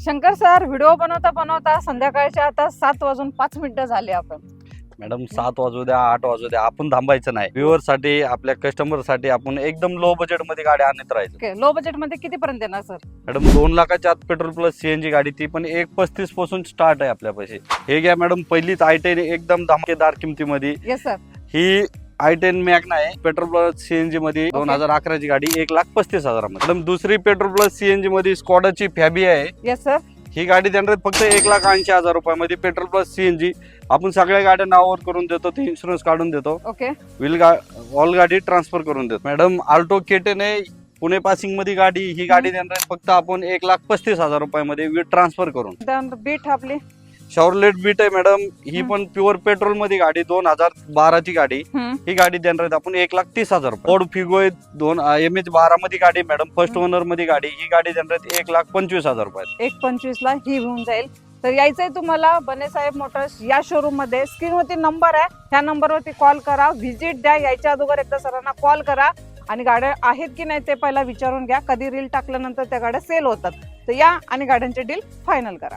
Shankar sir, video बनवता बनवता संध्याकाळच्या आता 7:05 झाले. आपण मॅडम 7 वाजू द्या 8 वाजू द्या, आपण थांबायचं नाही. व्ह्युअर साठी, आपल्या कस्टमर साठी आपण एकदम लो बजेट मध्ये गाडी आणत राहायचं. लो बजेट मध्ये किती पर्यंत येणार सर? मॅडम 2 लाखाच्या आत पेट्रोल प्लस सीएनजी गाडी, ती पण 1.35 पासून स्टार्ट आहे आपल्यापाशी. हे घ्या मॅडम, पहिलीच i10 एकदम धमाकेदार किमतीमध्ये. Yes sir. ही i10 मॅग्ना आहे, पेट्रोल प्लस सीएनजी मध्ये 2011 ची गाडी 1,35,000 मध्ये. मॅडम दुसरी पेट्रोल प्लस सीएनजी मध्ये स्कॉडाची फॅबी आहे. Yes sir. ही गाडी देणार फक्त 1,80,000 रुपयामध्ये पेट्रोल प्लस सीएनजी. आपण सगळ्या गाड्या नावावर करून देतो, ते इन्शुरन्स काढून देतो, ओके. ऑल गाडी ट्रान्सफर करून देतो. मॅडम आल्टो K10 आहे, पुणे पासिंग मध्ये गाडी. ही गाडी देणार फक्त आपण 1,35,000 रुपयामध्ये विथ ट्रान्सफर करून. बीट आपली शॉर्लेट बीट आहे मॅडम, ही पण प्युअर पेट्रोल मध्ये गाडी, 2012 ची गाडी. ही गाडी देणार आहेत आपण 1,30,000 रुपये. फोर्ड फिगो आहे, MH12 मध्ये गाडी मॅडम, फर्स्ट ओनर मध्ये गाडी. ही गाडी देणार आहेत 1,25,000 रुपये. 1,25,000 ला ही होऊन जाईल. तर यायचंय तुम्हाला बनेसाहेब मोटर्स या शोरूम मध्ये. स्क्रीनवरती नंबर आहे, त्या नंबरवरती कॉल करा, व्हिजिट द्या. यायच्या अगोदर एकदा सरांना कॉल करा आणि गाड्या आहेत की नाही ते पहिला विचारून घ्या. कधी रील टाकल्यानंतर त्या गाड्या सेल होतात, तर या आणि गाड्यांचे डील फायनल करा.